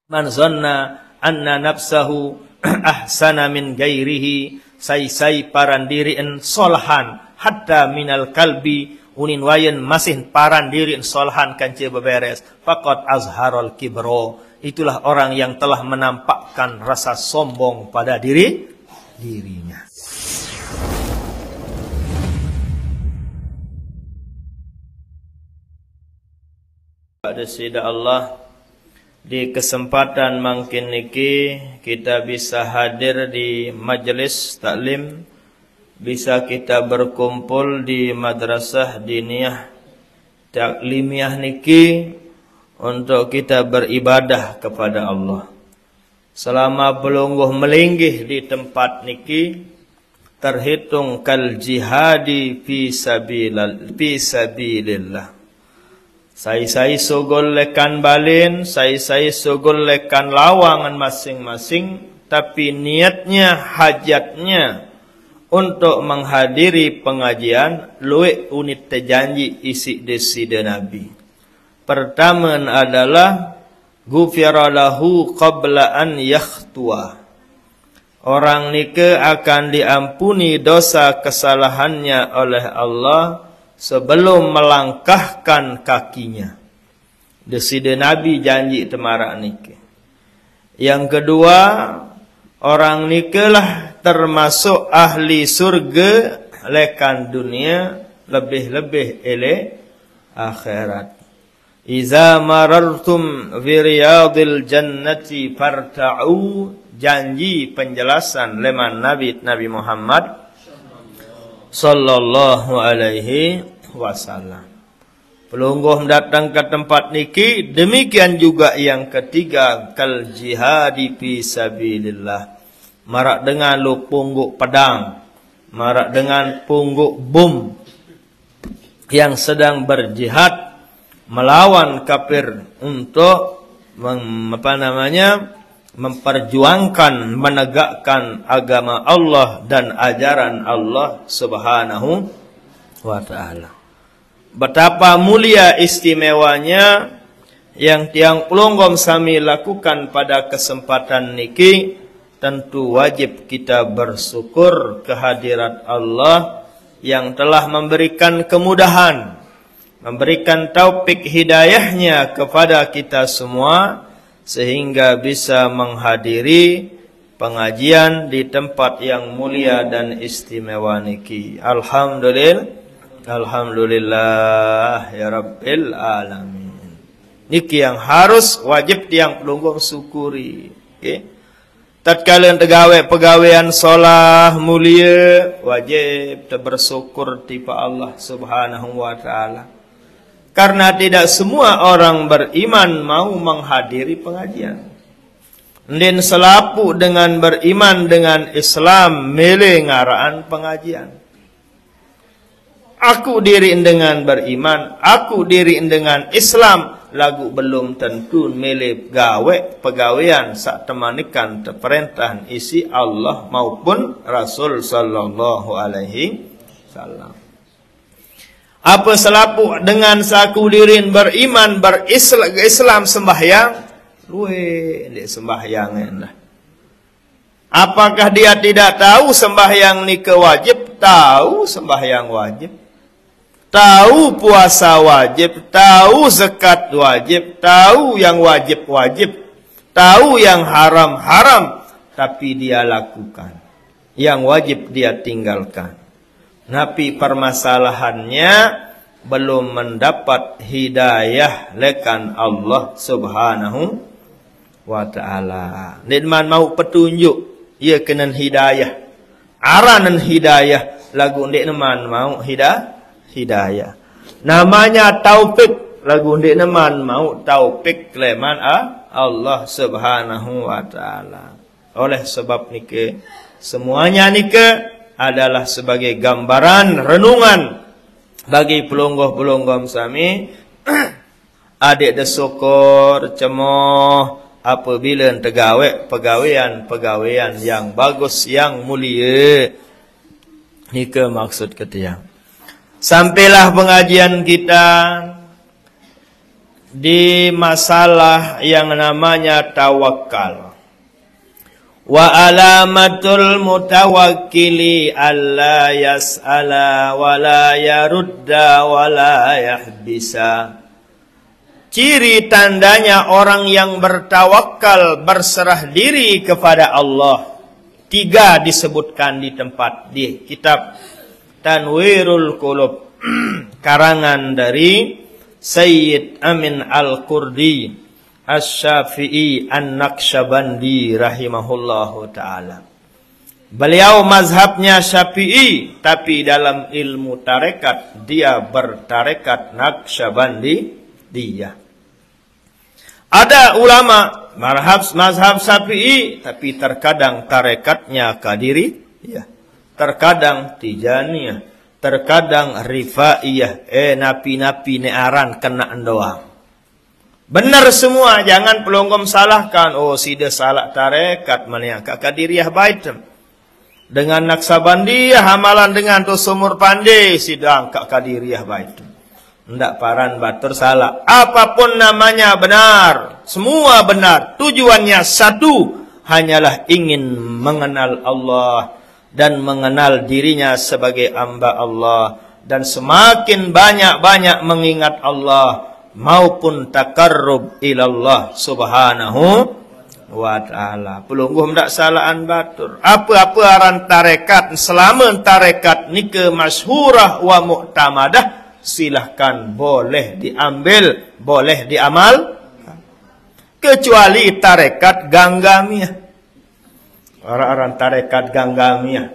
Man zanna anna nafsahu ahsana min gairihi, sai parandirian solahan hatta minal kalbi, unin wayan masih parandirian solahan kanci beberes, faqad azharul kibro, itulah orang yang telah menampakkan rasa sombong pada dirinya. Pada sida Allah, di kesempatan mangkin niki kita bisa hadir di majelis taklim, bisa kita berkumpul di madrasah diniyah taklimiah niki untuk kita beribadah kepada Allah. Selama belungguh melinggih di tempat niki terhitung kal jihadi fi sabilillah. Saya sugul lekan balin, saya sugul lekan lawangan masing-masing, tapi niatnya, hajatnya untuk menghadiri pengajian luwih unit terjanji isi desida Nabi. Pertama adalah ghufira lahu qabla an yakhtua. Orang nike akan diampuni dosa kesalahannya oleh Allah sebelum melangkahkan kakinya. Desida Nabi janji temarak nike. Yang kedua, orang nike lah termasuk ahli surga lekan dunia, lebih-lebih ele akhirat. Iza marartum fi riyadil jannati farta'u, janji penjelasan leman Nabi Muhammad sallallahu alaihi wasallam. Pelungguh datang ke tempat niki, demikian juga yang ketiga kal jihadi fi sabilillah. Marak dengan lu pungguk pedang, marak dengan pungguk bom yang sedang berjihad melawan kafir untuk memperjuangkan, menegakkan agama Allah dan ajaran Allah Subhanahu wa ta'ala. Betapa mulia istimewanya yang tiang pelonggom sami lakukan pada kesempatan niki. Tentu wajib kita bersyukur kehadirat Allah yang telah memberikan kemudahan, memberikan taufik hidayahnya kepada kita semua, sehingga bisa menghadiri pengajian di tempat yang mulia dan istimewa niki. Alhamdulillah ya Rabbil Alamin. Niki yang harus wajib tiang pelungguh syukuri. Okay? Tatkala pegawaian solah mulia, wajib bersyukur tipa Allah Subhanahu wa ta'ala. Karena tidak semua orang beriman mau menghadiri pengajian. Dan selapu dengan beriman dengan Islam, milih ngaraan pengajian. Aku diriin dengan beriman, aku diriin dengan Islam, lagu belum tentu milih gawe pegawaian sak temanikan perintahan isi Allah maupun Rasul sallallahu alaihi wasallam. Apa selapu dengan saku dirin beriman berislam sembahyang, luwe di sembahyang lah. Apakah dia tidak tahu sembahyang ni kewajib? Tahu sembahyang wajib. Tahu puasa wajib, tahu zakat wajib, tahu yang wajib-wajib, tahu yang haram-haram, tapi dia lakukan. Yang wajib dia tinggalkan. Tapi permasalahannya belum mendapat hidayah lekan Allah Subhanahu wa ta'ala. Nidman mau petunjuk, ia kena hidayah. Aranan hidayah, lagu nidman mau hidayah. Namanya taufik, lagu nidman mau taufik leman Allah Subhanahu wa ta'ala. Oleh sebab nike, semuanya nike adalah sebagai gambaran renungan bagi pelungguh-pelungguh sami adik desyukur cemoh apabila pegawaian yang bagus, yang mulia. Nike maksud ketiak. Sampailah pengajian kita, di masalah yang namanya tawakal. Wa alamatul mutawakkili alla yas'ala wa la yarudda wa la yahbisa. Ciri tandanya orang yang bertawakal, berserah diri kepada Allah. 3 disebutkan di tempat di kitab Tanwirul Qulub karangan dari Sayyid Amin Al-Qurdi Asy-Syafi'i An-Naqsyabandi rahimahullahu ta'ala. Beliau mazhabnya Syafi'i, tapi dalam ilmu tarekat dia bertarekat Naqsyabandiyah. Ada ulama mazhab Syafi'i, tapi terkadang tarekatnya Qadiriyah, terkadang Tijaniyah, terkadang Rifaiyah. Napi-napi ne aran kena doang. Benar semua, jangan pelonggom salahkan. Oh, sida salah tarekat mana ka Qadiriyah baitem. Dengan Naqsyabandiyah hamalan dengan tu sumur pandai sidang ka Qadiriyah baitem. Ndak paran batur salah. Apapun namanya benar, semua benar. Tujuannya satu, hanyalah ingin mengenal Allah dan mengenal dirinya sebagai hamba Allah, dan semakin banyak-banyak mengingat Allah maupun takarrub ilallah subhanahu wa ta'ala. Pelungguh ndak salahan batur. Apa-apa aran tarekat, selama tarekat ni ke masyhurah wa mu'tamadah, silahkan boleh diambil, boleh diamal, kecuali tarekat Ganggamiyah. Orang-orang tarekat Ganggamiyah.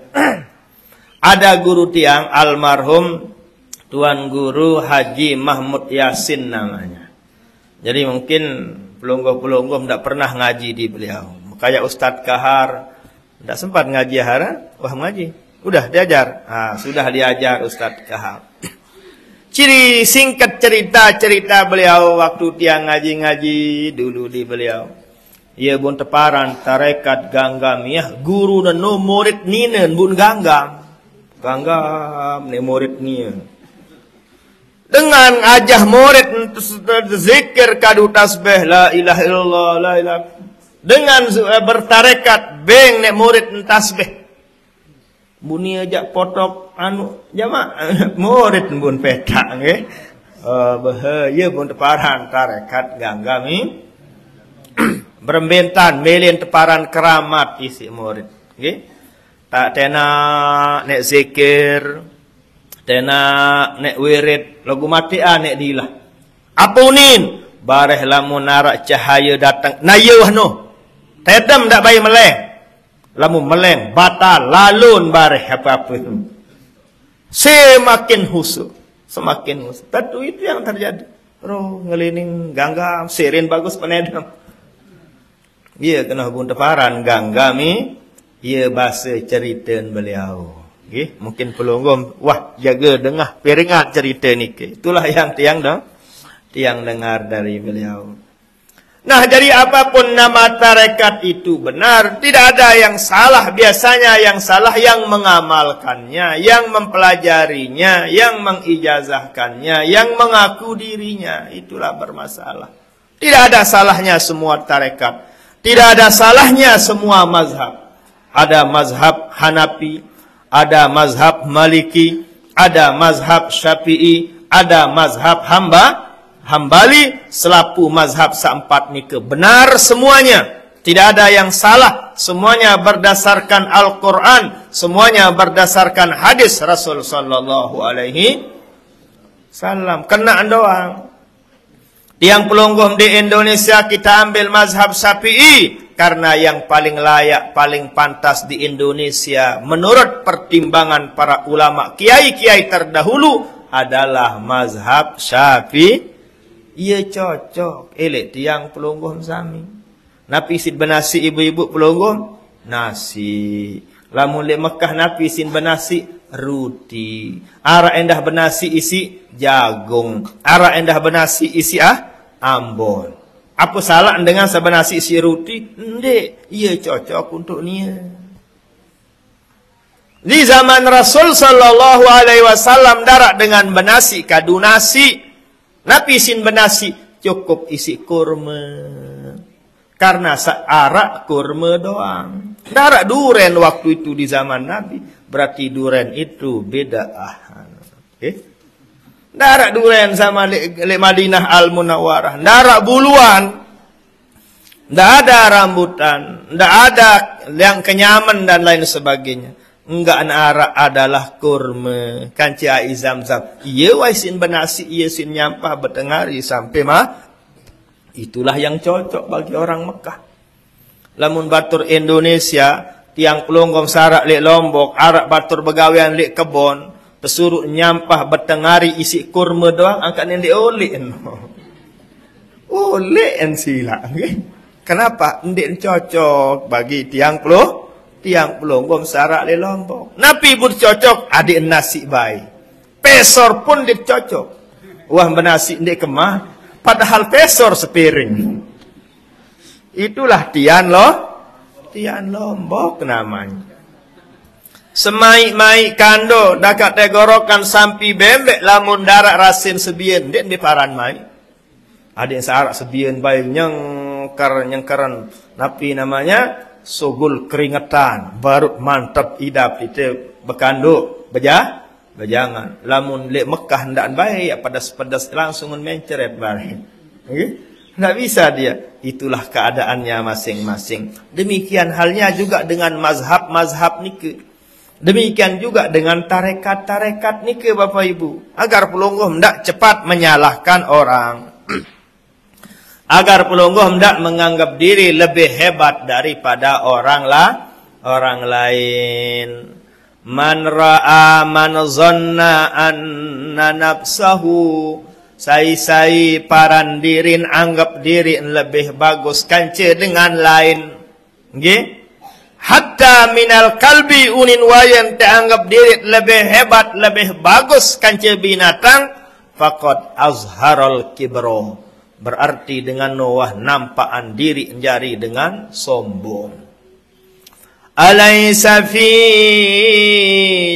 Ada guru tiang almarhum Tuan Guru Haji Mahmud Yasin namanya. Jadi mungkin pelungguh-pelungguh tidak pernah ngaji di beliau. Kayak Ustadz Kahar, tidak sempat ngaji hara, wah ngaji. Udah diajar. Sudah diajar Ustadz Kahar. Ciri singkat cerita beliau waktu tiang ngaji-ngaji dulu di beliau. Ia bun teparan tarekat Ganggamiyah, guru dan no murid ninen bun ganggam. Ganggam ni murid ni. Dengan ajah murid zikir kadu tasbih la ilaha illallah la ilaha. Dengan bertarekat beng nek murid tasbih. Buni ajak potok anu jamaah murid bun petak nggih. Bahaya bun teparan tarekat Ganggami. Berembentan melin teparan keramat isi murid nggih. Tak tena nek zikir, tena nek wirid, lagu matian nek dilah. Apunin bareh lamun narak cahaya datang nayeuh no. Tedem dak bayi meleng. Lamun meleng batal lalun bareh apa-apa itu. Semakin husuk, semakin husuk. Tentu itu yang terjadi. Roh ngelining Ganggam, sirin bagus penedam. Ia kena bun teparan Ganggami, ia bahasa cerita beliau. Okay? Mungkin pelonggom, wah jaga dengah piringat cerita ni. Itulah yang tiang dengar dari beliau. Nah, jadi apapun nama tarekat itu benar, tidak ada yang salah. Biasanya yang salah yang mengamalkannya, yang mempelajarinya, yang mengijazahkannya, yang mengaku dirinya. Itulah bermasalah. Tidak ada salahnya semua tarekat. Tidak ada salahnya semua mazhab. Ada mazhab Hanafi, ada mazhab Maliki, ada mazhab Syafi'i, ada mazhab Hambali, selapu mazhab seempat nike. Benar semuanya. Tidak ada yang salah. Semuanya berdasarkan Al-Quran. Semuanya berdasarkan hadis Rasul sallallahu alaihi wasallam. Kena doang. Yang pelonggom di Indonesia kita ambil mazhab Syafi'i. Karena yang paling layak, paling pantas di Indonesia menurut pertimbangan para ulama kiai-kiai terdahulu adalah mazhab Syafi'i. Ia cocok. Elek tiang pelonggom sami. Napi sin benasi ibu-ibu pelonggom nasi. Lamun le Mekah napi sin benasi roti. Ara endah benasi isi jagung. Ara endah benasi isi ambon. Apa salah dengan sebenasi isi roti? Ndek, ia cocok untuk nia. Di zaman Rasul sallallahu alaihi wasallam darak dengan benasi kadu nasi. Napi sin benasi cukup isi kurma. Karena arak kurma doang. Arak duren waktu itu di zaman Nabi. Berarti duren itu beda. Arak duren sama le Madinah Al-Munawwarah. Arak buluan. Nggak ada rambutan. Nggak ada yang kenyaman dan lain sebagainya. Enggak arak adalah kurma. Kanci ai Zam-Zam. Iya waisin benasi. Iya sin nyampah betengari sampai mah. Itulah yang cocok bagi orang Mekah. Lamun batur Indonesia, tiang pelonggong sarak lek Lombok, arak batur begawean lek kebon, pesuruh nyampah betengari isi kurma doang, angkat yang dioleh. Oleh sila. Kenapa? Ndik cocok bagi tiang pelonggong sarak lek Lombok. Napi pun cocok, adik nasi bayi. Pesor pun ndik cocok. Wah benasi ndik kemah. Padahal pesor sepiring. Itulah tian Lombok namanya. Semai-mai kando dakat tegorokan sampai bembek lamun darak rasin sebien den di paran mai. Ada yang searak sebien bayi nyengkaran napi namanya sugul keringetan barut mantap idap itu bekando bejangan. Lamun lek Mekah ndak baik pedas-pedas langsung menceret bareng. Ndak bisa dia. Itulah keadaannya masing-masing. Demikian halnya juga dengan mazhab-mazhab nike. Demikian juga dengan tarekat-tarekat nike Bapak Ibu. Agar pelungguh ndak cepat menyalahkan orang. Agar pelungguh ndak menganggap diri lebih hebat daripada orang lain. Man ra'a man zanna anna nafsahu sai parandirin anggap diri lebih bagus kance dengan lain. Nggih? Hatta minal kalbi unin wayan anggap diri lebih hebat, lebih bagus kance binatang faqad azharal kibro. Berarti dengan Noah nampaan diri jari dengan sombong. Alaysa fi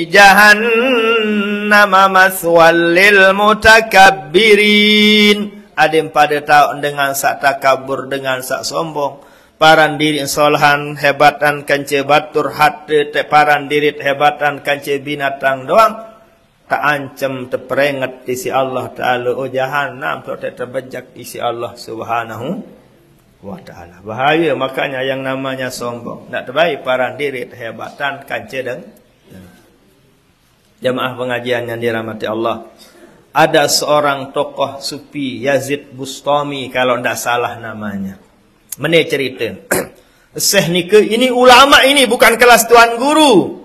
jahannama maswal lil mutakabbirin. Adim pada tahu dengan sak takabur, dengan sak sombong. Paran diri solahan hebatan kance batur hati te paran diri hebatan kance binatang doang. Tak ancam terperengat isi Allah Ta'ala. Oh jahannam tak terbejak isi Allah Subhanahu wa ta'ala. Bahaya makanya yang namanya sombong. Tak terbaik paran diri hebatan kance dan jamaah pengajian yang dirahmati Allah. Ada seorang tokoh sufi Yazid Bustami kalau tidak salah namanya. Mana cerita. Syekh nike ini ulama ini bukan kelas tuan guru.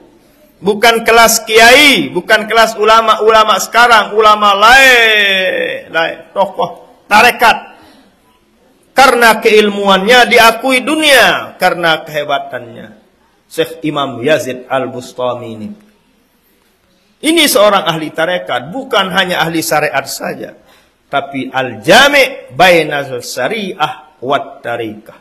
Bukan kelas kiai, bukan kelas ulama-ulama sekarang, ulama lain tokoh tarekat. Karena keilmuannya diakui dunia. Karena kehebatannya. Syekh Imam Yazid Al-Bustami ini. Ini seorang ahli tarekat. Bukan hanya ahli syariat saja. Tapi al-jami' bainal syariah wat tarikah.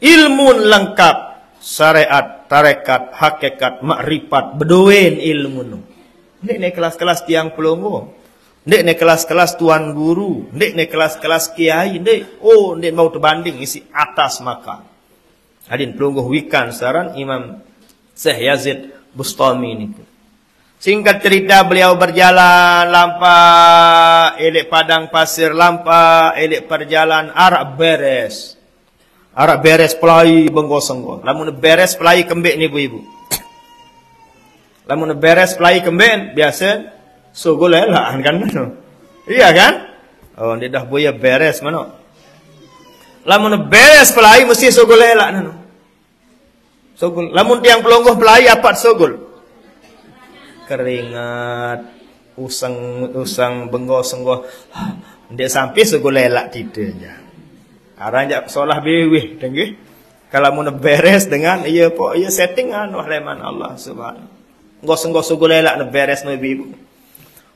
Ilmu lengkap. Syariat, tarekat, hakikat, makrifat. Beduin ilmu. Ini kelas-kelas tiang pelunggu. Ndek kelas-kelas tuan guru, ndek kelas-kelas kiai, ndek. Oh, ndek mau terbanding isi atas maka. Hadin pelungguh wikan saran Imam Syekh Yazid Bustami ini. Singkat cerita beliau berjalan lampa elek padang pasir lampa elek perjalan arak beres. Arak beres pelai benggosenggo. Lamun beres pelai kembek ni ibu-ibu. Lamun beres pelai kembek biasa sugul elaan kan? Iya kan? Oh, dia dah buaya beres mana? Lamun beres pelai mesti sugul elak nano. Sugul. Lamun tiang pelonggoh pelai apat sugul. Keringat, usang benggos-enggoh. Dia sampai sugul elak tidaknya. Aranjak solah beweh denggih. Kalau mun beres dengan iya po iya settingan wahleman Allah Subhanahu. Ngos-ngos sugul elak beres no ibu.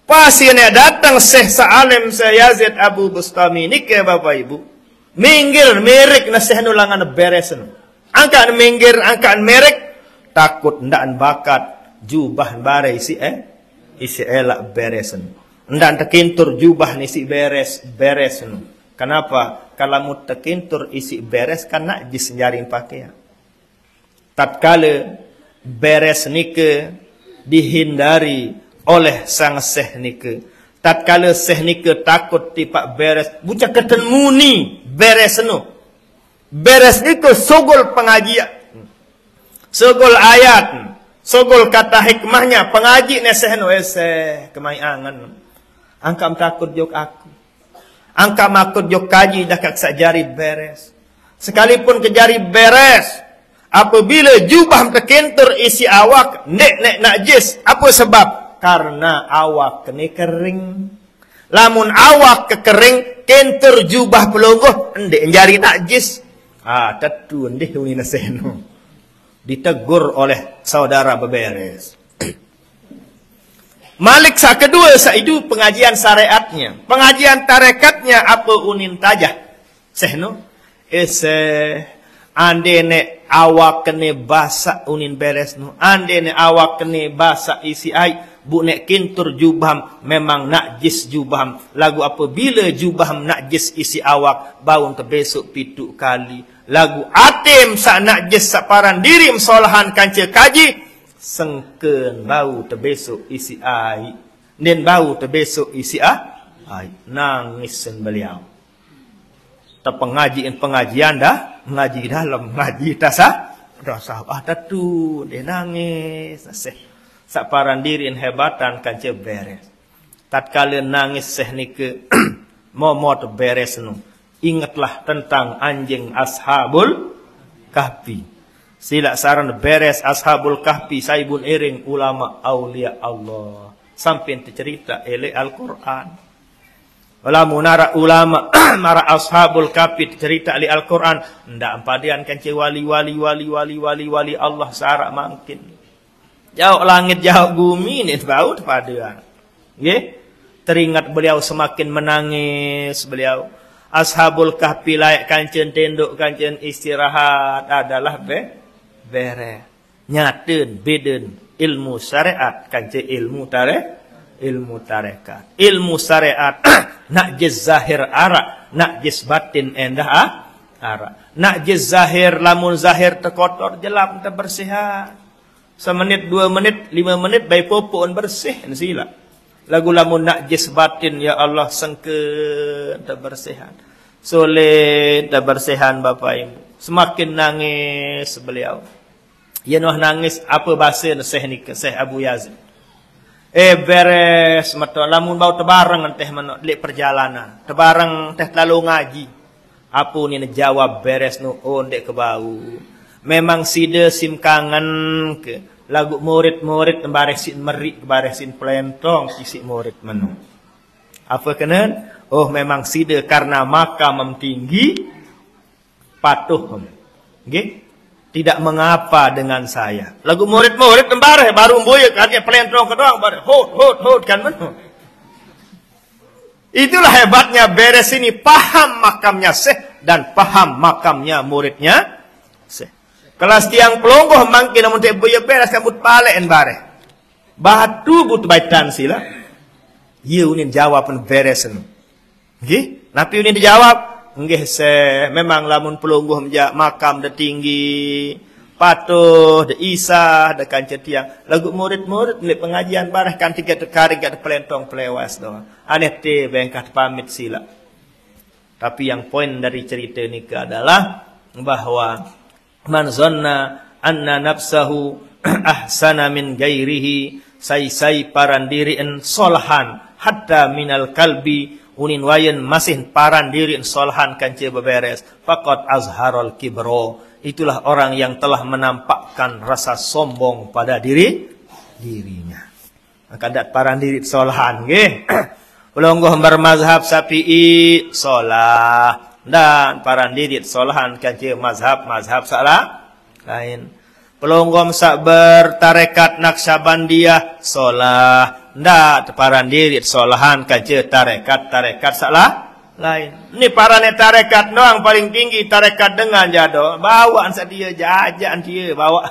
Pasirnya datang Syekh Sa'alim Syekh Yazid Abu Bustami ini ke Bapak Ibu. Minggir merek na Syekh nulangan beresan. Angkat minggir, angkat merek. Takut ndak bakat jubah bare isi elak beresan. Ndak tekintur jubah ni si beresan. Kenapa? Kalau mu terkentur isi beres kan najis jaring pakaian. Tatkala beres nike dihindari oleh sang seh nike. Tatkala seh nike takut tipak beres, bucah keten muni beres nu. Beres nike sogol pengajian. Sogol ayat, sogol kata hikmahnya, pengaji neseh nu kemai angan. Angkam takut jok aku. Angka makut jok kaji dah kak jari beres. Sekalipun ke jari beres, apabila jubah terkentur isi awak, nek najis. Apa sebab? Karena awak kena kering. Lamun awak kekering, kentur jubah pelungguh, ndek jari najis. Tentu ndek uni naseno. Ditegur oleh saudara beberes. Malik sa kedua sa itu pengajian syariatnya. Pengajian tarekatnya apa unin tajah. Sehno. Ande ne awak kene basa unin beres no. Ande ne awak kene basa isi ai. Bu nek kintur jubham memang najis jubham. Lagu apabila jubham najis isi awak. Baun terbesok pitu kali. Lagu atim sa najis sa paran diri msolahan kanca kaji. Sengken bau terbesok isi ai. Dan bau terbesok isi ai. Nangisin beliau. Pengajian dah. Mengaji dalam. Mengaji tasah. Rasa tu. Dia nangis. Saparan diri hebatan kanca beres. Tatkala nangis seh nike. Momot beres nu. Ingatlah tentang anjing ashabul kahfi. Sila saran beres ashabul kahfi saibun iring ulama aulia Allah. Sampai cerita ele Al-Quran. Munara ulama mara ashabul kahfi cerita ali Al-Quran. Ndak ampadian kanci wali Allah sara mungkin. Jauh langit jauh bumi ni bau padian. Nggih. Teringat beliau semakin menangis beliau. Ashabul kahfi layak kancen tenduk kancen istirahat adalah beres. Nyaten beden ilmu syariat kance ilmu tarekat. Ilmu syariat najis zahir ara, najis batin endah ara. Najis zahir lamun zahir terkotor jelap terbersihan. Semenit, 2 menit, 5 menit bayi popon bersih sila. Lagu lamun najis batin ya Allah sengke terbersihan. Soleh terbersihan Bapak Ibu. Semakin nangis beliau. Ya noh nangis apa bahasa Syekh ni Syekh Abu Yazid. Beres mata lamun bau tebarang teh manok lek perjalanan. Tebarang teh lalu ngaji. Apa ni jawab beres nu ndek ke bau. Memang sida sim kangen ke lagu murid-murid baresin merik baresin pelentong isi murid menu. Apa kenen? Oh memang sida karena makam tinggi patuh. Nggih. Tidak mengapa dengan saya. Lagu murid-murid tembare baru mboye katanya pelentong kedoang bare hot kan menu. Itulah hebatnya beres ini paham makamnya Syekh dan paham makamnya muridnya Syekh. Kelas tiang pelonggoh mangkin namun teh boye beres kabut pale en bare. Batu but baitan sila. Ye unin jawab beres nu. Nggih, napi unin dijawab nggih memang lamun pelungguh menjak makam de tinggi patuh de isa de kancet tiang lagu murid-murid lek pengajian bareh kan tiga terkaring gak pelentong pelewas doang aneh te bengkat pamit sila. Tapi yang poin dari cerita ini adalah bahwa man zanna anna nafsahu ahsana min gairihi sai paran diriin solahan hatta minal kalbi unin wayan masih paran diri solhan kance beberes faqad azharul kibro. Itulah orang yang telah menampakkan rasa sombong pada dirinya. Maka dat paran diri solhan nggih. Ulungguh bermazhab Syafi'i solah dan paran diri solhan kance mazhab salah lain. Pelonggom sak bertarekat Naqsyabandiyah solah ndak paran diri solahan kaje tarekat salah lain. Ini parane tarekat doang paling tinggi tarekat dengan jado bawaan sadia jajaan dia bawa.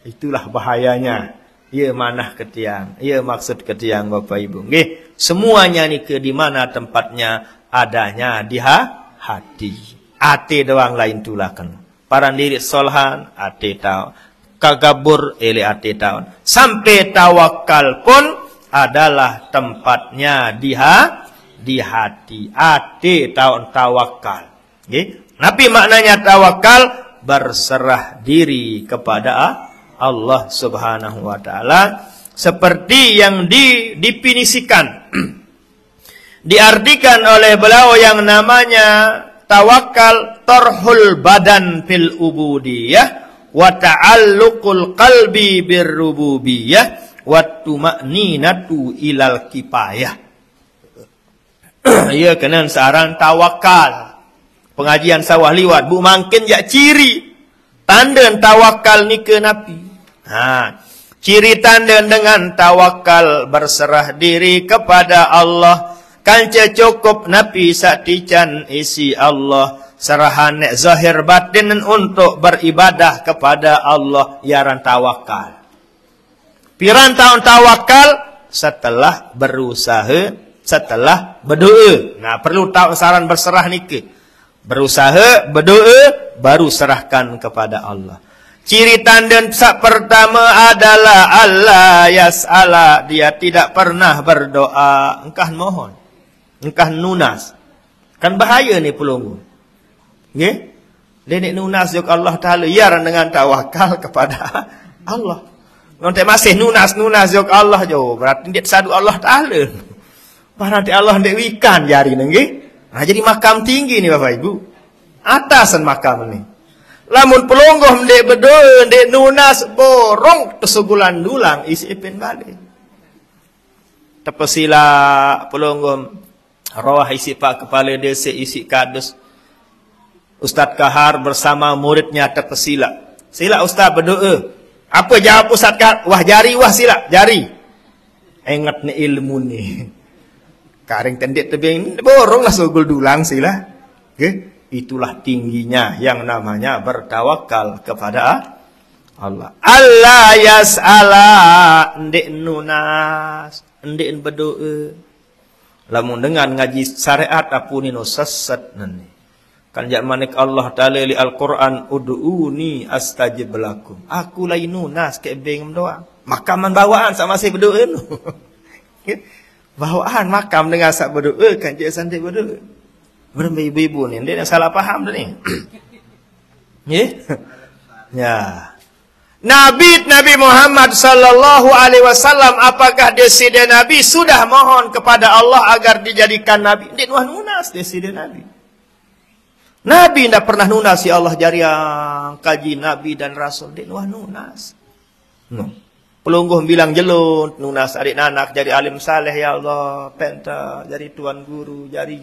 Itulah bahayanya. Ia manah ketiang, ia maksud ketiang Bapak Ibu. Nggih, semuanya ni ke di mana tempatnya adanya di hati. Ate doang lain tulakan. Parandiri solhan ate tahu. Kagabur ele ate tahu. Sampai tawakal pun adalah tempatnya di hati. Ate tahu tawakal. Okay? Nabi maknanya tawakal berserah diri kepada Allah Subhanahu wa taala seperti yang didefinisikan diartikan oleh beliau yang namanya tawakal tarhul badan fil ubudiyah wa ta'alluqul qalbi birrububiyah wa tuma'ninatu ilal kifayah. Ya kenan searang tawakal. Pengajian sawah liwat bu makin jak ciri tanda tawakal ni ke Nabi. Ciri tanda dengan tawakal berserah diri kepada Allah. Kanca cukup Nabi saktican isi Allah. Serahan zahir batin untuk beribadah kepada Allah. Yaran tawakal. Piran tahun tawakal setelah berusaha, setelah berdoa. Nah perlu tahu saran berserah ni ke. Berusaha, berdoa, baru serahkan kepada Allah. Ciri tanda pertama adalah Allah yas'ala. Dia tidak pernah berdoa. Engkah mohon. Engkah nunas. Kan bahaya ni pelunggu. Okay? Dia nunas yuk Allah Ta'ala. Yaran dengan tawakal kepada Allah. Nanti masih nunas yuk Allah jo. Berarti dia sadu Allah Ta'ala. Nanti Allah dia wikan jari nengi. Nah, jadi makam tinggi ni Bapak Ibu. Atasan makam ni. Lamun pelonggoh ndek berdoa, ndek nunas borong tesugulan dulang isi ipin balik. Tepesila pelonggoh rawah isi pak kepala desa isi kadus. Ustaz Kahar bersama muridnya tepesila. Sila Ustaz berdoa. Apa jawab Ustaz Kahar? Wah jari wah sila jari. Ingat ni ilmu ni. Karing tendek tebing borong lah sugul dulang sila. Okay? Itulah tingginya yang namanya bertawakal kepada Allah. Allah yas'ala ndek nunas, ndek berdoa. Lamun dengan ngaji syariat apunino sesat nani. Kan jak manik Allah Ta'ala li Al-Quran ud'uni astajib lakum. Aku lain nunas ke beng doang. Makaman bawaan sama saya berdoa nu. Bawaan makam dengan sak berdoa kan je santai berdoa. Berapa ibu-ibu ni dia salah faham dah ni. Ya. Nabi Muhammad sallallahu alaihi wasallam apakah desida Nabi sudah mohon kepada Allah agar dijadikan nabi? Dia nunas desida Nabi. Nabi tidak pernah nunas ya Allah jariang kaji Nabi dan Rasul. Dia nunas. No. Pelungguh bilang jelun, nunas adik anak jadi alim saleh ya Allah, penta jadi tuan guru, jari.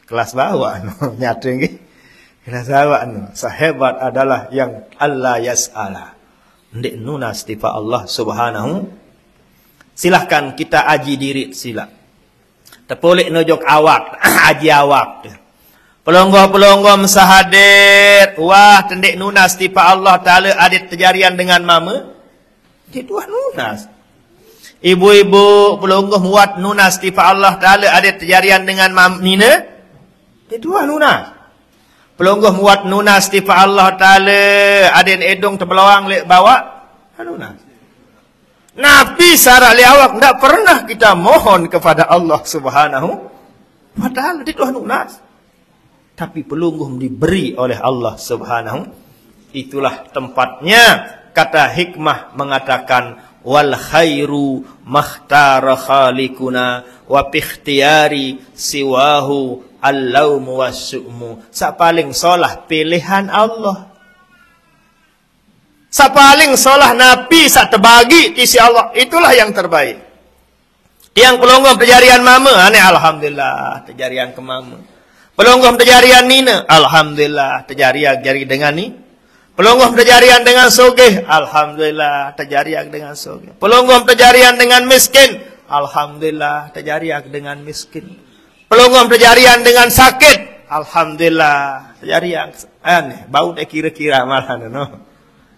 Kelas bawah no, nyata nggih. Kelas bawah no. Sahebat adalah yang Allah yas'ala. Ndek nunas tifa Allah Subhanahu. Silahkan kita aji diri sila. Tepolik nojok awak, aji awak. Pelonggoh sahadir, wah tendek nunas tifa Allah Ta'ala adit terjarian dengan mama. Dia dua nunas. Ibu-ibu pelonggoh muat nunas tifa Allah Ta'ala ada terjarian dengan Nina. Dia dua nunas. Pelonggoh muat nunas tifa Allah Ta'ala ada edong terbelawang lek bawa. Nunas. Nabi sarak liawak tidak pernah kita mohon kepada Allah Subhanahu wa Ta'ala. Dia dua nunas. Tapi pelonggoh diberi oleh Allah Subhanahu. Itulah tempatnya. Kata hikmah mengatakan wal khairu makhtara khalikuna wa pikhtiyari siwahu allaumu wasyu'mu. Sapaling solah pilihan Allah. Sapaling solah Nabi sak terbagi tisi Allah. Itulah yang terbaik. Yang pelonggom terjarian mama, ane alhamdulillah terjarian ke mama. Pelonggom terjarian nina, alhamdulillah terjarian jari dengan ni. Pelonggom terjarian dengan sogeh, alhamdulillah terjarian dengan sogeh. Pelonggom terjarian dengan miskin, alhamdulillah terjarian dengan miskin. Pelonggom terjarian dengan sakit, alhamdulillah terjarian. Aneh, bau dah kira-kira malah no.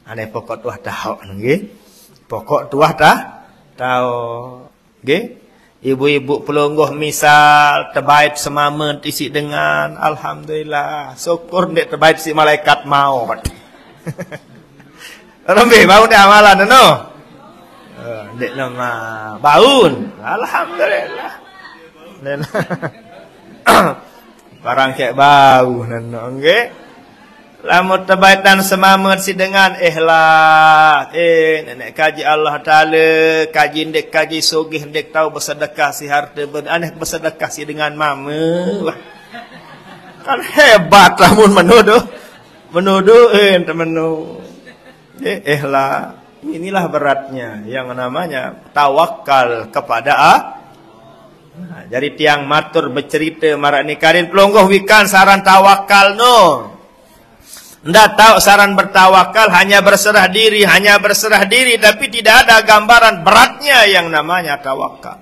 Aneh pokok tuah tahu nggih. Pokok tuah tahu. Nggih. Ibu-ibu pelungguh misal terbaik semamen isi dengan alhamdulillah. Syukur ndek terbaik si malaikat maut. Rombe bau dah amalan no. Ndek nama baun. Alhamdulillah. Barang kayak bau no nggih. Lamun terbaitan semamen si dengan ikhlas. Nenek kaji Allah Ta'ala, kaji ndek kaji sugih ndek tahu bersedekah si harta aneh bersedekah si dengan mama. Kan hebat lamun menuduh temenuh. Ikhlas. Inilah beratnya yang namanya tawakal kepada Nah, jadi tiang matur bercerita marani karin pelonggoh wikan saran tawakal no. Ndak tahu saran bertawakal hanya berserah diri tapi tidak ada gambaran beratnya yang namanya tawakal.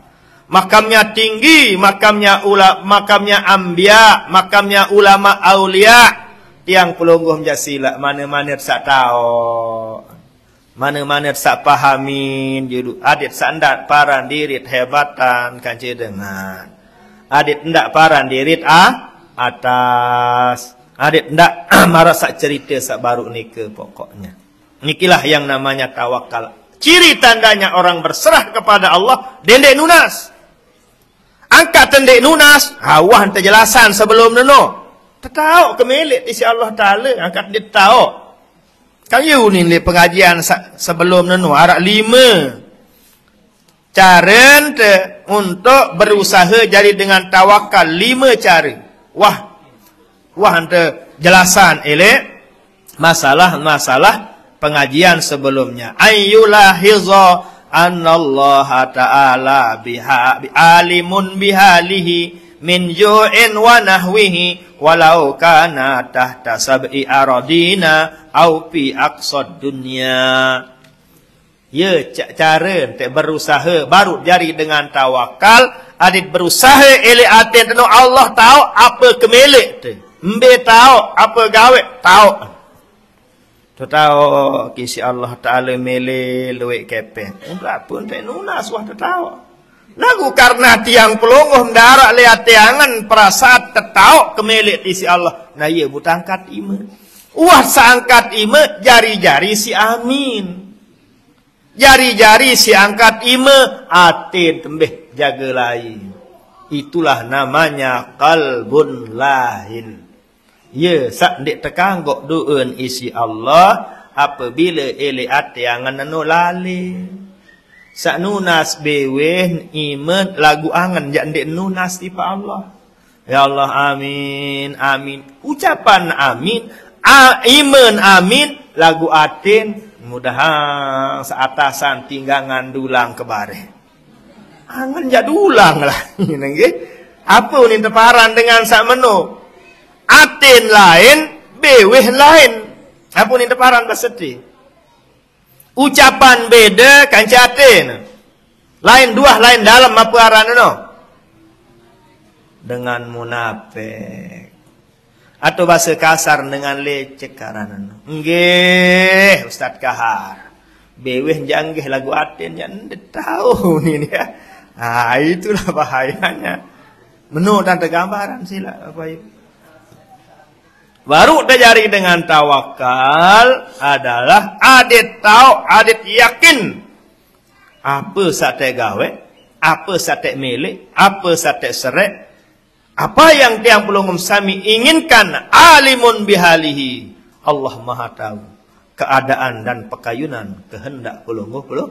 Makamnya tinggi, makamnya anbiya, makamnya ulama aulia. Tiang pelungguh jasila mana-mana sak tahu. Mana-mana sak pahamin judul adit sandat paran dirit hebatan kanci dengan. Adit ndak paran dirit atas. Adik ndak marah sak cerita sak baru ni ke pokoknya. Nikilah yang namanya tawakal. Ciri tandanya orang berserah kepada Allah, dendek nunas. Angkat dendek nunas, awah terjelasan sebelum neno. Tetau kemilik isi Allah Ta'ala, angkat dia tahu. Kayu ni pengajian sebelum neno, arak 5. Cara untuk berusaha jadi dengan tawakal 5 cara. Wah ante jelasan masalah pengajian sebelumnya. Ayyulahiza annallaha ta'ala alimun bihalihi min ju'in wa nahwihi walau kana tahta sab'i aradina au fi aqsad dunya. Ya cara ente berusaha baru jari dengan tawakal. Adit berusaha aten teno Allah tahu apa kemilik tu. Mbe tahu apa gawe tahu. Tu tahu kisi Allah Ta'ala mele luik kepeng. Berapa tak nunas wah tahu. Lagu karena tiang pelungguh mendarak lihat tiangan perasaan tertahu kemilik isi Allah. Nah iya buta angkat ima. Wah seangkat ima jari-jari si amin. Jari-jari si angkat ima atin tembeh jaga lain. Itulah namanya qalbun lahin. Ya, sak dek tekanggok duun isi Allah apabila ele ate angan nanu lali. Sak nunas beweh iman lagu angan jak dek nunas tipa Allah. Ya Allah amin amin. Ucapan amin, iman amin lagu atin mudahan seatasan tinggangan dulang kebare. Angan jak dulang lah. Nggih. Apa ni teparan dengan sak menu? Atin lain, beweh lain. Apa ni teparan bersedih? Ucapan beda kanci atin. Lain dua, lain dalam apa aran no? Dengan munafik. Atau bahasa kasar dengan lecek karana no. Nggih, Ustaz Kahar. Beweh janggih lagu atin yang tahu ni dia. Itulah bahayanya. Menurut tanda gambaran sila apa itu? Baru terjadi dengan tawakal adalah adit tahu, adit yakin. Apa sate gawe, apa sate milik, apa sate seret, apa yang tiang pelungum sami inginkan, alimun bihalihi. Allah Maha tahu keadaan dan pekayunan kehendak pelungguh.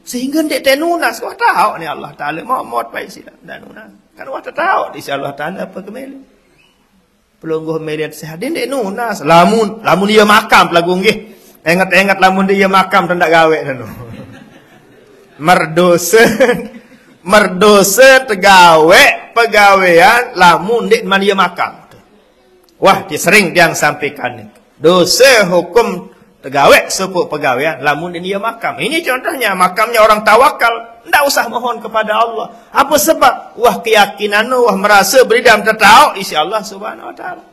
Sehingga ndek tenunas wah tahu ni Allah Taala mau baik sila dan nunas. Kan wah tahu di Allah Taala apa kemilik. Pelungguh melihat sehat dia nunas lamun dia makam lagu nggih ingat lamun dia makam tendak gawe nanu merdosa tegawe pegawaian lamun dik man dia makam wah dia sering yang sampaikan dosa hukum tegawe sepuk pegawaian lamun dia makam. Ini contohnya makamnya orang tawakal ndak usah mohon kepada Allah. Apa sebab? Wah keyakinan wah merasa beridam tertahu isi Allah Subhanahu wa taala.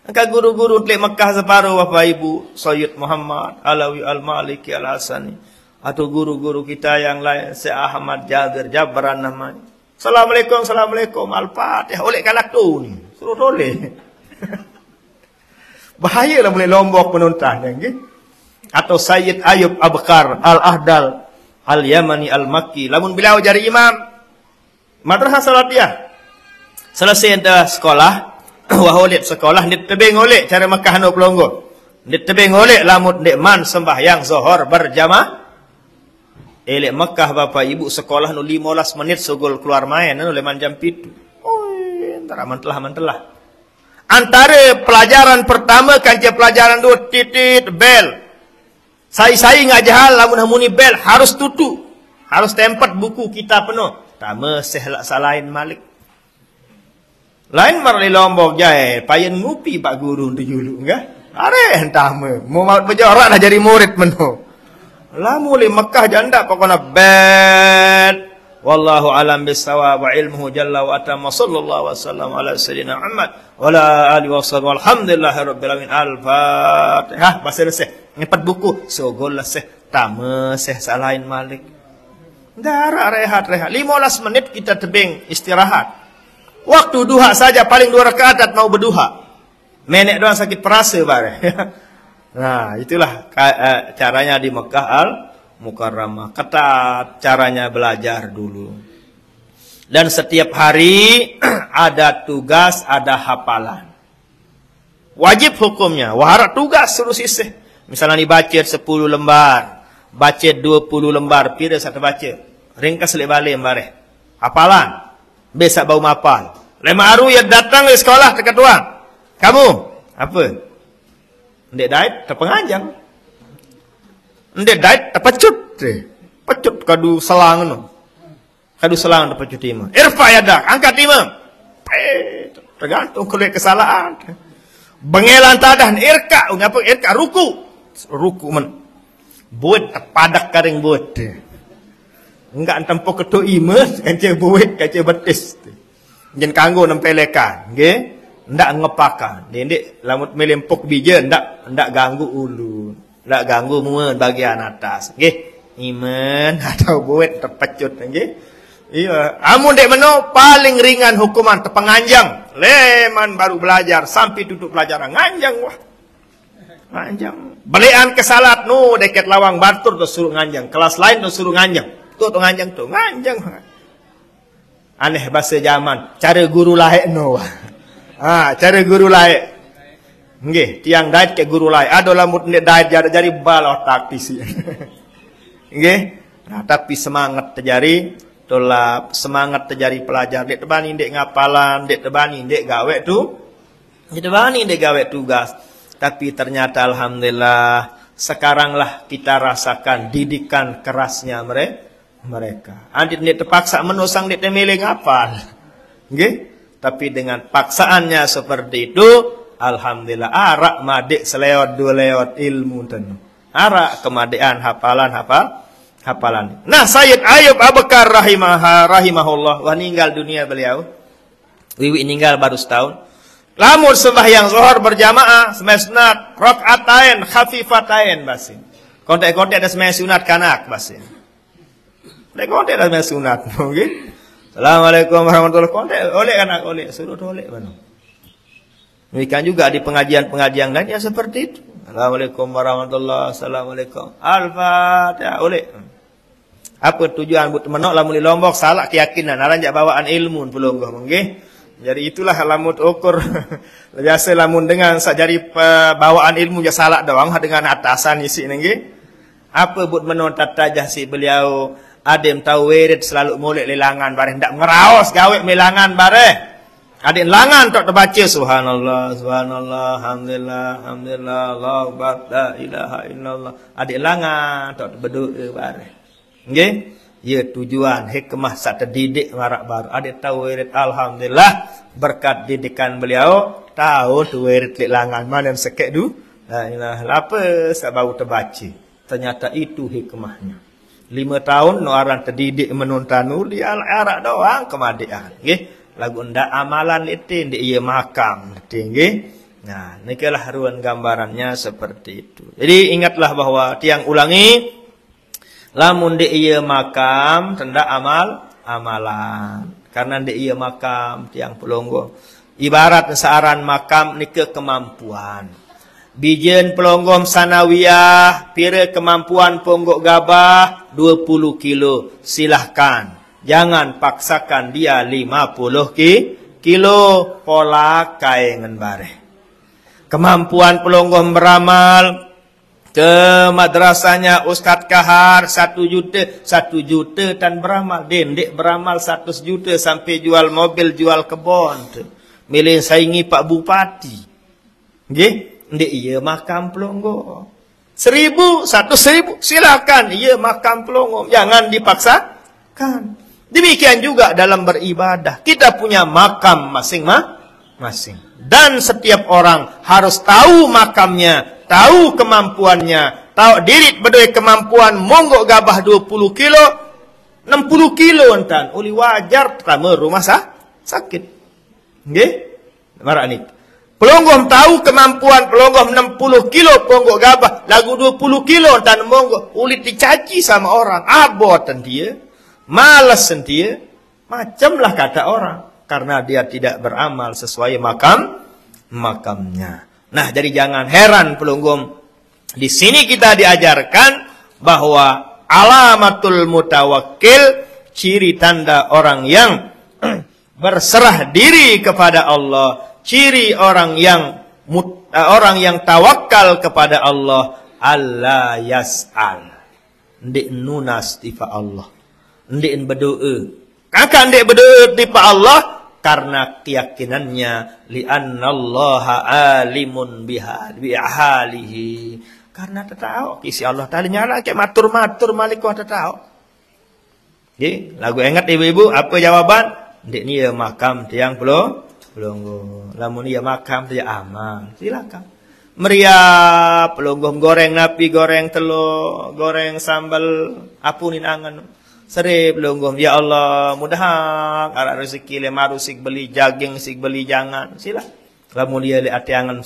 Angka guru-guru di Mekah separuh Bapak Ibu Sayyid Muhammad Alawi Al-Maliki Al-Hasani Atau guru-guru kita yang lain, Syekh Ahmad Jabir Jabran namanya. Assalamualaikum, Assalamualaikum, Al-Fatihah. Oleh kalak tu ni. Suruh oleh. Bahayalah boleh lombok penonton. Atau Sayyid Ayub Abkar Al-Ahdal Al-Yamani Al-Makki. Lamun beliau jadi imam madrasah Salatiyah. Selesai dah sekolah. Waholit sekolah. Dia tebing oleh cara Mekah no pelonggo. Dia tebing oleh lamut nikman sembahyang Zohor berjamaah. Elek Mekah bapa ibu sekolah no 15 menit sogol keluar main no leman jam 7. Oi, antara mantelah. Antara pelajaran pertama kanca pelajaran dua titit bel. Sai ngajahal lamun hamuni bel harus tutu. Harus tempat buku kita penuh. Tama sehlak salahin Malik. Lain marli lombok jae, payen ngupi pak guru tu julu enggak? Are tama, mau berjorak dah jadi murid penuh. Lah mulai Mekah janda pokoknya bed. Wallahu alam bisawab wa ilmuhu jalla wa atamma sallallahu wasallam ala sayyidina Muhammad wa ala alihi wasallam walhamdulillahirabbil alamin. Al-Fatihah. Bahasa selesai. Ngepat buku sogol lah seh tama seh salahin Malik. Darah rehat 15 menit kita tebing istirahat. Waktu duha saja paling 2 rakaat mau berduha. Menek doang sakit perasa bare. Nah, itulah caranya di Mekah Al-Mukarramah. Ketat caranya belajar dulu. Dan setiap hari ada tugas, ada hafalan. Wajib hukumnya. Wahara tugas suruh sisih. Misalnya dibaca 10 lembar. Baca 20 lembar. Pira satu baca. Ringkas lek balik bare. Hafalan. Besok bau mapal. Lema aru yang datang ke sekolah dekat tuan. Kamu apa? Ndek daid terpenganjang. Ndek daid terpecut. Pecut kadu selang no. Kadu selang terpecut imam. Irfa yadak, angkat imam. Tergantung kalau kesalahan. Bengelan tadah irka, ngapa irka ruku. Ruku men. Buat terpadak karing buat. Enggak tempo ketu imam, kancing buat, kancing betis. Jen kanggo nempelekan, nggih. Ndak ngepakan. Ndik lamut melempuk bija ndak ganggu ulu. Ndak ganggu muat bagian atas. Nggih. Iman atau buat terpecut nggih. Iya, amun dek meno paling ringan hukuman terpenganjang. Leman baru belajar sampai tutup pelajaran nganjang wah. Nganjang. Belian ke salat nu deket lawang batur tu suruh nganjang. Kelas lain tu suruh nganjang. Tu nganjang tu nganjang. Aneh bahasa zaman. Cara guru lain no. Cara guru lain. Nggih, tiang daid ke guru lain. Ada lamut nek daid jadi bal otak tisi. Nggih. Nah, tapi semangat terjadi tolap, semangat terjadi pelajar. Dek tebani dek ngapalan, dek tebani dek gawe tu. Dek tebani dek gawe tugas. Tapi ternyata alhamdulillah sekaranglah kita rasakan didikan kerasnya mereka. Adit dek terpaksa menusang dek temele ngapal. Nggih. Tapi dengan paksaannya seperti itu, alhamdulillah arak madik selewat 2 lewat ilmu tenu. Arak kemadean hafalan. Nah, Sayyid Ayub Abkar rahimahullah meninggal dunia beliau. Wiwi meninggal baru setahun. Lamun sembahyang zuhur berjamaah, sembahyang sunat, rakaatain khafifatain basin. Kontek-kontek ada sembahyang sunat kanak basin. Kontek ada sembahyang sunat, mungkin. Assalamualaikum warahmatullahi wabarakatuh. Oleh anak oleh suruh oleh mana? Demikian juga di pengajian-pengajian lain yang seperti itu. Assalamualaikum warahmatullahi wabarakatuh. Assalamualaikum. Al-Fatihah oleh. Apa tujuan buat menok lamun di Lombok salah keyakinan aranjak bawaan ilmu pelonggoh nggih. Jadi itulah lamut ukur biasa lamun dengan sajari bawaan ilmu ya salah doang dengan atasan isi nggih. Apa buat menok tatajah si beliau adem tahu wirid selalu molek lelangan bare ndak ngeraos gawe melangan bare. Adem langan tok terbaca subhanallah subhanallah alhamdulillah alhamdulillah Allahu akbar la ilaha illallah. Adem langan tok berdoa bare. Nggih? Ya tujuan hikmah sak terdidik marak baru. Adem tahu wirid alhamdulillah berkat didikan beliau tahu tu wirid lelangan mana sekek du. La ilaha apa sebab terbaca. Ternyata itu hikmahnya. 5 tahun no orang terdidik menuntanu dia arak doang kemadian nggih lagu ndak amalan itu ndik ieu makam nggih. Nah nikalah ruan gambarannya seperti itu. Jadi ingatlah bahwa tiang ulangi Lamun dek iya makam tenda amalan. Karena dek iya makam tiang pelonggo. Ibarat searan makam ni ke kemampuan. Bijen pelonggom sanawiyah pira kemampuan ponggok gabah 20 kilo. Silahkan. Jangan paksakan dia 50 kilo. Pola kaingan bareh. Kemampuan pelonggom beramal. Ke madrasahnya Ustaz Kahar 1 juta dan beramal. Dendek beramal 100 juta sampai jual mobil, jual kebon. Milih saingi Pak Bupati. Nggih, ndek iya makam pelonggo. 1.000, 1.000 silakan iya makam pelonggo. Jangan dipaksakan. Demikian juga dalam beribadah. Kita punya makam masing-masing. Dan setiap orang harus tahu makamnya, tahu kemampuannya, tahu diri berdua kemampuan monggok gabah 20 kilo, 60 kilo entan. Uli wajar pertama rumah sakit. Nggih? Marak ni. Pelonggom tahu kemampuan pelonggom 60 kilo ponggok gabah, lagu 20 kilo entan monggok. Uli dicaci sama orang, abotan dia, malas dia, macamlah kata orang. Karena dia tidak beramal sesuai makamnya. Nah, jadi jangan heran pelonggom. Di sini kita diajarkan bahwa alamatul mutawakkil, ciri tanda orang yang berserah diri kepada Allah, ciri orang yang tawakal kepada Allah, Allah yas'al. Ndik nunas tifa Allah. Ndik berdoa. Kakak ndik berdoa tifa Allah karena keyakinannya li'annallaha alimun bihalihi. Karena tahu kisi Allah Ta'ala nyala kayak matur-matur malikwa tahu. Nggih, lagu ingat ibu-ibu apa jawaban? Ndik ni ya makam tiang pelonggo. Lamun ya makam dia aman. Silakan. Meriah pelonggo goreng napi, goreng telur, goreng sambal apunin angan. Seri pelonggom, ya Allah, mudahan arah rezeki le maru sik beli jaging, sik beli jangan. Sila. Lamun dia le atiangan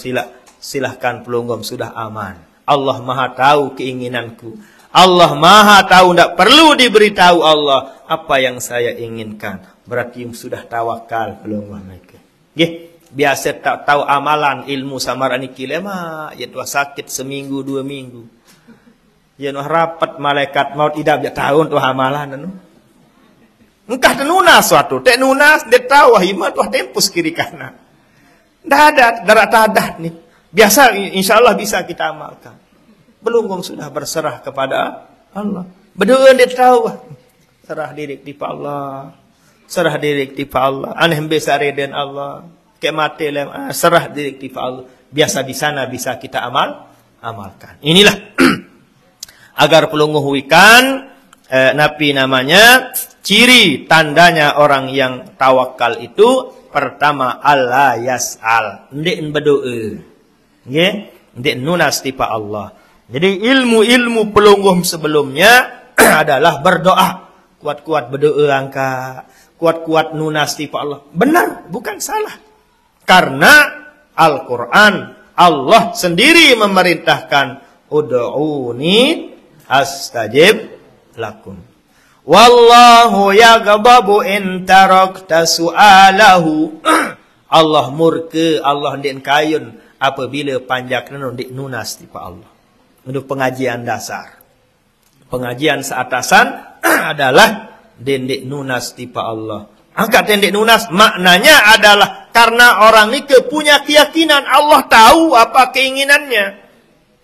silahkan pelonggom sudah aman. Allah Maha tahu keinginanku. Allah Maha tahu, tidak perlu diberitahu Allah apa yang saya inginkan. Berarti sudah tawakal pelonggom mereka. Nggih, biasa tak tahu amalan ilmu samarani kilema, ya tua sakit seminggu 2 minggu. Ya noh rapat malaikat maut idap ya tahun tuh amalan anu. Engkah tenunas suatu, tek nunas dia tahu hima tuh tempus kiri kanan. Dadat, darat tadat nih. Biasa insyaallah bisa kita amalkan. Belum sudah berserah kepada Allah. Berdoa dia tahu. Serah diri di Allah. Serah diri di Allah. Aneh besar dan Allah. Kayak mati lem serah diri di Allah. Biasa di sana bisa kita amalkan. Inilah agar pelungguhwikan napi namanya, ciri tandanya orang yang tawakal itu pertama Allah yas'al, ndik berdoa, nggih, ndik nunas tipa Allah. Jadi ilmu pelungguh sebelumnya adalah berdoa, kuat-kuat berdoa angka, kuat-kuat nunas tipa Allah. Benar, bukan salah. Karena Al-Quran Allah sendiri memerintahkan ud'uni astajib lakum. Wallahu yaghdabu in tarakta su'alahu. Allah murka, Allah ndik kayun apabila panjakna ndik nunas tipa Allah. Untuk pengajian dasar. Pengajian seatasan adalah ndik nunas tipa Allah. Angkat ndik nunas maknanya adalah karena orang ini punya keyakinan Allah tahu apa keinginannya.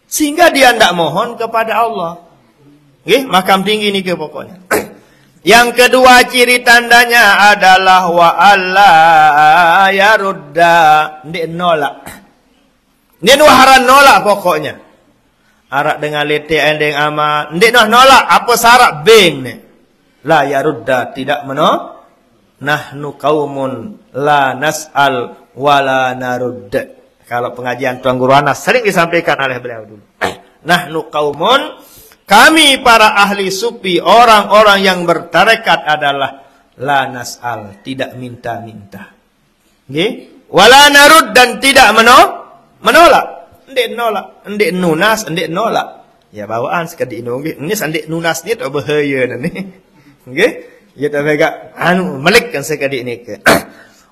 Sehingga dia ndak mohon kepada Allah. Nggih, makam tinggi ni ke pokoknya. Yang kedua ciri tandanya adalah wa alla yarudda, ndik nolak. Ndik haran nolak pokoknya. Arak dengan lete endeng amal, ndik nolak apa syarat beng ni. La yarudda, tidak menolak. Nahnu qaumun la nas'al wa la narudd. Kalau pengajian Tuan Guru Anas sering disampaikan oleh beliau dulu. Nahnu qaumun, kami para ahli sufi, orang-orang yang bertarekat adalah la nas'al, tidak minta-minta. Nggih? Wala narud, dan tidak menolak. Ndik nolak, ndik nunas, ndik nolak. Ya bawaan sekali nggih. Ini sandik nunas ni tak bahaya ni. Nggih. Ya tak agak melik kan sekali ni ke.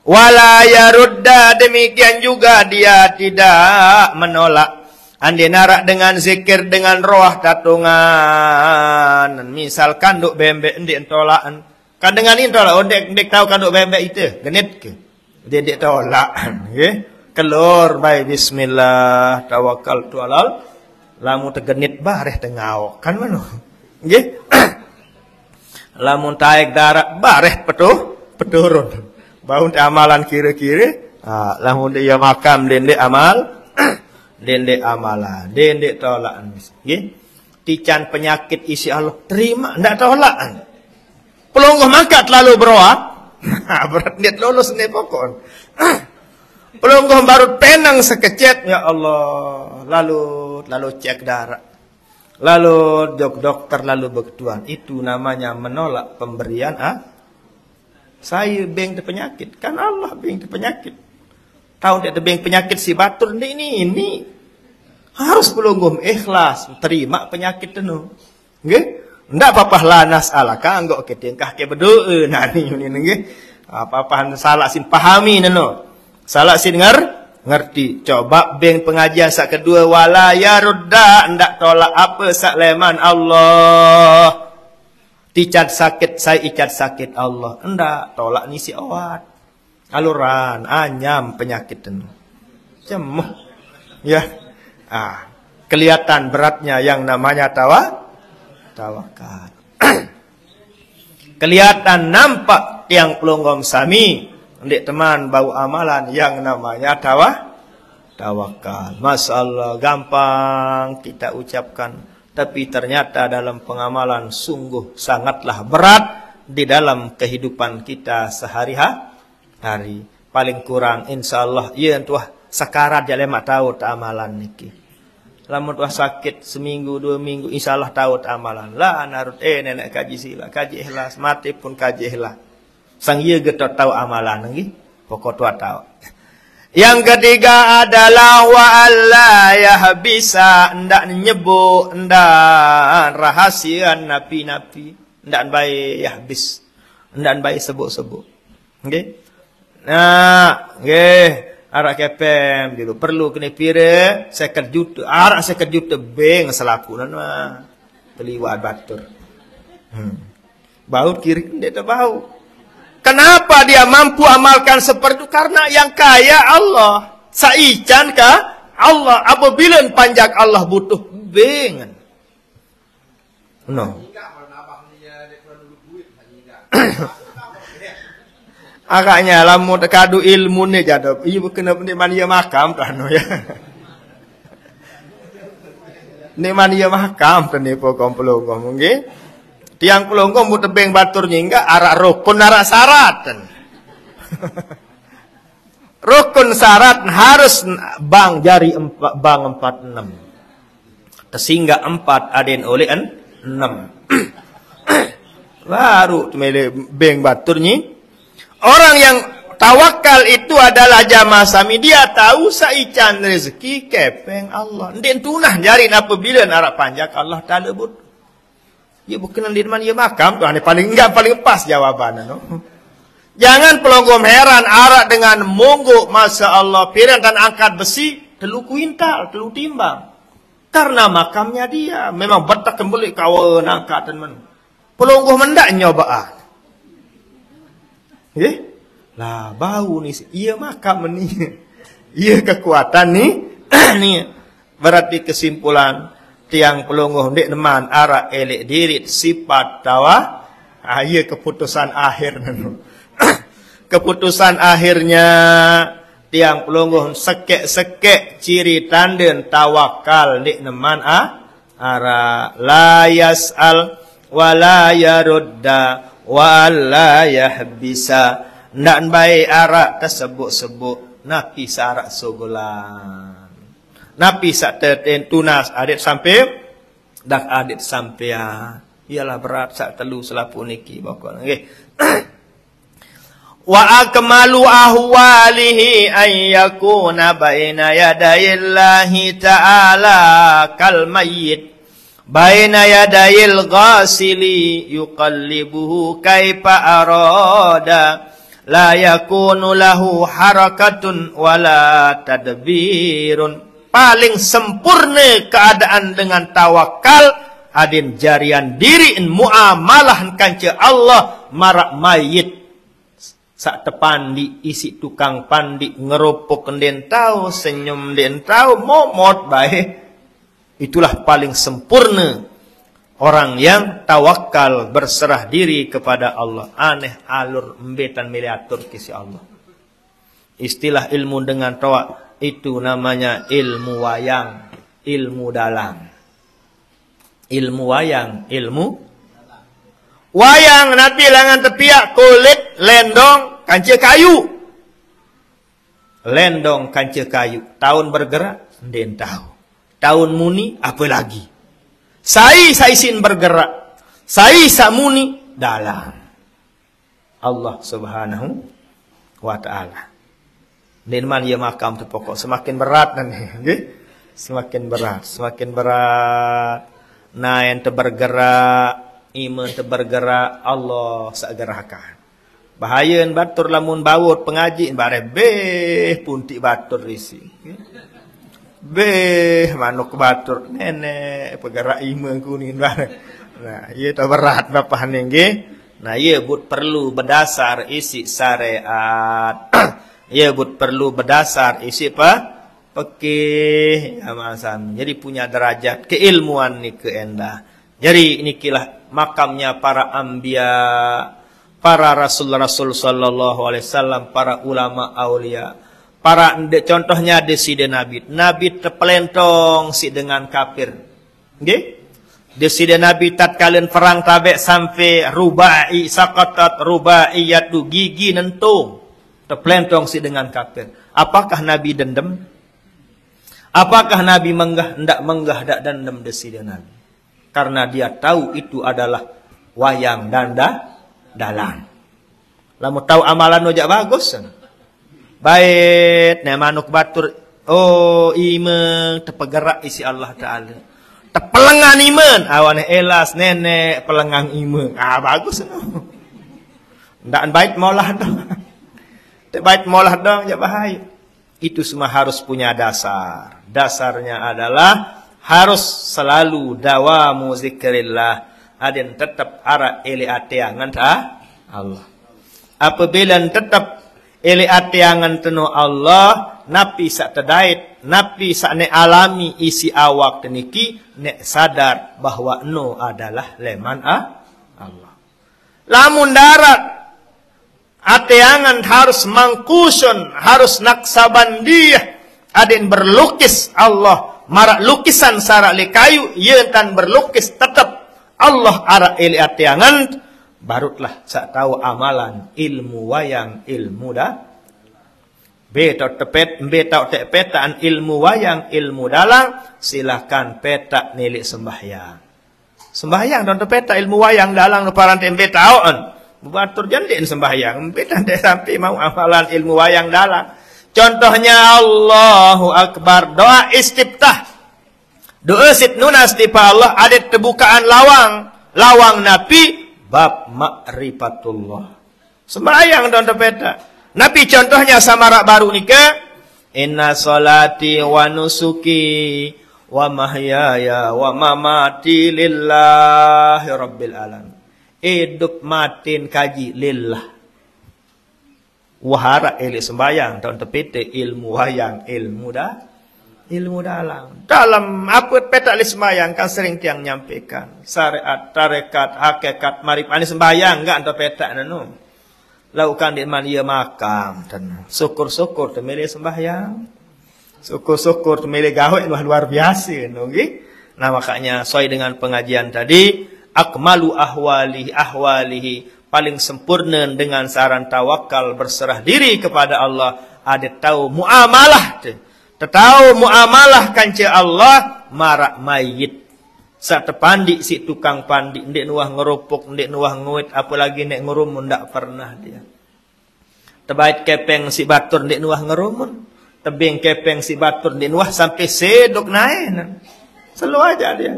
Wala yarudda, demikian juga dia tidak menolak. Andi narak dengan zikir dengan roh tatungan. Misalkan duk bembek ndik tolakan. Kan dengan ini tolak ndik tahu kan duk bembek itu. Genit ke? Dia ndik tolak. Nggih. Kelur baik bismillah tawakkaltu alal. Lamun tegenit bareh tengau. Kan mano? Nggih. Lamun taik darat bareh peturun. Bau amalan kira-kira, lamun dia makam dendek amal, dendek amalan, dendek tolak. Nggih. Tican penyakit isi Allah terima, ndak tolak. Pelonggoh mangkat lalu beroat, berat dia lulus ni pokok. Pelonggoh baru penang sekecet, ya Allah, lalu cek darah. Lalu dokter lalu begituan. Itu namanya menolak pemberian saya beng de penyakit. Kan Allah beng de penyakit. Tahu dia beng penyakit si batur ini. Harus pelungguh ikhlas terima penyakit itu. Nggih? Ndak apa-apa lanas ala kanggo ketingkah ke berdoa nani nggih. Apa-apa salah sin pahami neno. Salah sin ngerti. Coba beng pengajian sak kedua wala yarudda, ndak tolak apa sak leman Allah. Dicat sakit, saya icat sakit Allah. Enggak, tolak ngisi obat. Aluran, anyam penyakit itu. Cemuh. Ya. Kelihatan beratnya yang namanya tawakal. Kelihatan nampak yang pelonggom sami. Ndik teman bau amalan yang namanya tawakal. Masya Allah, gampang kita ucapkan. Tapi ternyata dalam pengamalan sungguh sangatlah berat di dalam kehidupan kita sehari-hari. Paling kurang insya Allah ya tuah sakarat jale mak tahu ta amalan niki. Lamun tuah sakit seminggu 2 minggu insya Allah tahu ta amalan. Lah narut nenek kaji sila, kaji ikhlas, mati pun kaji ikhlas. Sang ye getot tahu amalan nggih. Pokok tuah tahu. Yang ketiga adalah wa alla yahbisa, ndak nyebut, ndak rahasia nabi-nabi, ndak baik yahbis, ndak baik sebut-sebut. Nggih. Nah, nggih, arak kepem dulu perlu kena pire 50 juta, arak 50 juta beng selaku mah beliwat batur. Bau kiri ndak bau. Kenapa dia mampu amalkan seperti itu? Karena yang kaya Allah. Saican kah? Allah. Apabila panjang Allah butuh bengan. No. Agaknya lamun kadu ilmu ni jadab. Iya kena ni mania makam kan ya. Ni mania makam kan ni pokok pelonggoh mungkin. Tiang pelonggoh mu tebeng batur nyingga arak rukun arak syarat. Rukun syarat harus bang jari bang 46. Sehingga 4 aden oleh 6. Baru temele beng batur nyi. Orang yang tawakal itu adalah jamaah sami, dia tahu saican rezeki kepeng Allah. Ndek tunah jari apabila arak panjang Allah taala but. Ya bukan di mana ya makam tuh paling enggak paling pas jawabannya no. Jangan pelonggom heran arak dengan monggo masya Allah piran dan angkat besi telu kuintal telu timbang karena makamnya dia memang betak kembali kawan angkatan men pelonggom mendak nyobaan lah bau nih iya makam nih iya kekuatan nih nih berarti kesimpulan tiang pelungguh ndik neman arak elek dirit sifat tawa iya keputusan akhir keputusan akhirnya tiang pelungguh sekek ciri tanden tawakal ndik neman arak la yas'al wa la yarudda wa la yahbisa ndak baik arak tersebut-sebut napi sarak sogolan napi sak tunas adik sampai dak adik sampai ialah berat sak telu selapu niki pokok nggih. Wa akmalu ahwalihi ay yakuna baina yadayillahi ta'ala kal mayyit baina yadayil ghasili yuqallibuhu kaifa arada la yakunu lahu harakatun wala tadbirun. Paling sempurna keadaan dengan tawakal adin jarian diri in muamalah kanca Allah marak mayit sak tepandi isi tukang pandi ngerupuk den tahu senyum den tahu momot baik. Itulah paling sempurna orang yang tawakal berserah diri kepada Allah. Aneh alur embetan miliatur kisi Allah. Istilah ilmu dengan tawak itu namanya ilmu wayang, ilmu dalam. Ilmu wayang, ilmu wayang nanti langan tepiak kulit lendong kancil kayu. Lendong kancil kayu. Tahun bergerak, den tahu. Tahun muni, apa lagi? Sai-saisin bergerak. Sai-samuni dalam. Allah subhanahu wa ta'ala. Den man ya makam tu pokok. Semakin berat nanti. Okay? Semakin berat. Semakin berat. Nah yang terbergerak. Iman terbergerak. Allah segerakan. Bahaya batur lamun bawut pengaji bare beh puntik batur risi. Beh manuk batur nenek pegerak iman kuning bare. Nah, ieu teh berat bapak nggih. Nah, ieu but perlu berdasar isi syariat. Ieu but perlu berdasar isi apa? Fikih amasan. Jadi punya derajat keilmuan ni keendah. Jadi inikilah makamnya para anbiya, para rasul-rasul sallallahu alaihi wasallam, para ulama aulia. Para contohnya di side Nabi. Nabi terpelentong si dengan kafir. Nggih? Di side Nabi tatkala perang Tabek sampai rubai saqatat rubaiyatu gigi nentung. Terpelentong si dengan kafir. Apakah Nabi dendam? Apakah Nabi hendak menggah dak dendam di side Nabi? Karena dia tahu itu adalah wayang dan dalang. Lamu tahu amalan ojak bagus. Baik, ne manuk batur. Oh, iman terpegerak isi Allah Ta'ala. Terpelengan iman. Awane elas nenek pelengang iman. Ah, bagus. Ndak baik molah dong. Tak baik molah dong, ya bahaya. Itu semua harus punya dasar. Dasarnya adalah harus selalu dawamu zikrillah. Aden tetap ara ele ateangan Allah. Apabila tetap ele atiangan tenu Allah, napi sak tedait, napi sak ne alami isi awak teniki, ne sadar bahwa no adalah leman Allah. Lamun darat, atiangan harus mangkusun, harus naksabandiyah, aden berlukis Allah, marak lukisan sarak le kayu, yentan berlukis tetap Allah ara ele atiangan. Barutlah sak tahu amalan ilmu wayang ilmu dah. Betau tepetaan ilmu wayang ilmu dalang. Silahkan petak nilik sembahyang. Sembahyang dan tepeta ilmu wayang dalang parante betaon. Batur jandin sembahyang. Beta sampai mau amalan ilmu wayang dalang. Contohnya Allahu Akbar. Doa istiftah. Doa sitnunas di Allah ada terbukaan lawang. Lawang Nabi. Bab ma'rifatullah. Sembahyang dan tepeta. Nabi contohnya samarak baru nikah. Inna salati wa nusuki wa mahyaya wa mamati lillahi rabbil alamin. Hidup matin kaji lillah. Wahara eli sembahyang dan tepeta ilmu wayang ilmu dah. Ilmu dalam. Dalam apa petak li sembahyang kan sering tiang nyampaikan. Syariat, tarekat, hakikat, marif. Ini sembahyang enggak untuk petak nanu. Laukan di man ia makam. Syukur-syukur temeli sembahyang. Syukur-syukur temeli gawe luar biasa. Nah makanya sesuai dengan pengajian tadi. Akmalu ahwalihi. Paling sempurna dengan saran tawakal berserah diri kepada Allah. Ada tahu muamalah. Tahu muamalah kanca Allah marak mayit. Sak tepandi si tukang pandi ndek nuah ngerupuk, ndek nuah nguit, apalagi nek ngurumun ndak pernah dia. Tebait kepeng si batur ndek nuah ngerumun, tebing kepeng si batur ndek nuah sampai sedok naik. Selalu aja dia.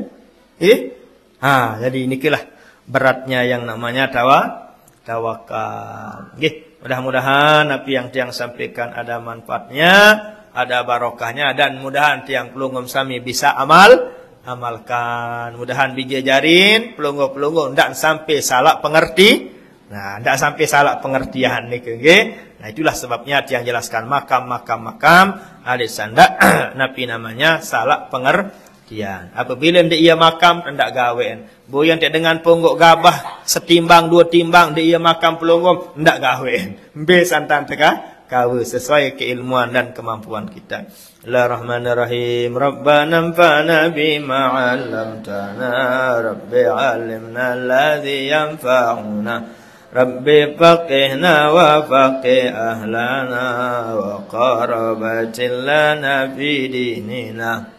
Jadi inilah beratnya yang namanya tawakal. Mudah-mudahan apa yang tiang sampaikan ada manfaatnya, ada barokahnya, dan mudahan tiang pelunggum sami bisa amalkan. Mudahan bijajarin pelunggu-pelunggu ndak sampai salah pengerti. Ndak sampai salah pengertian Nah, itulah sebabnya tiang jelaskan makam adik sanda napi namanya salah pengertian. Apabila dia makam ndak gawen. Boyan tak dengan pungguk gabah setimbang 2 timbang dia makam pelunggum ndak gawen. Santan teka kawe sesuai keilmuan dan kemampuan kita. Bismillahirrahmanirrahim. Rabbana anfa'na bima 'allamtana, Rabbi 'allimna alladhi yanfa'una, Rabbi faqihna wa faqih ahlana wa qarabatil lana fi dinina.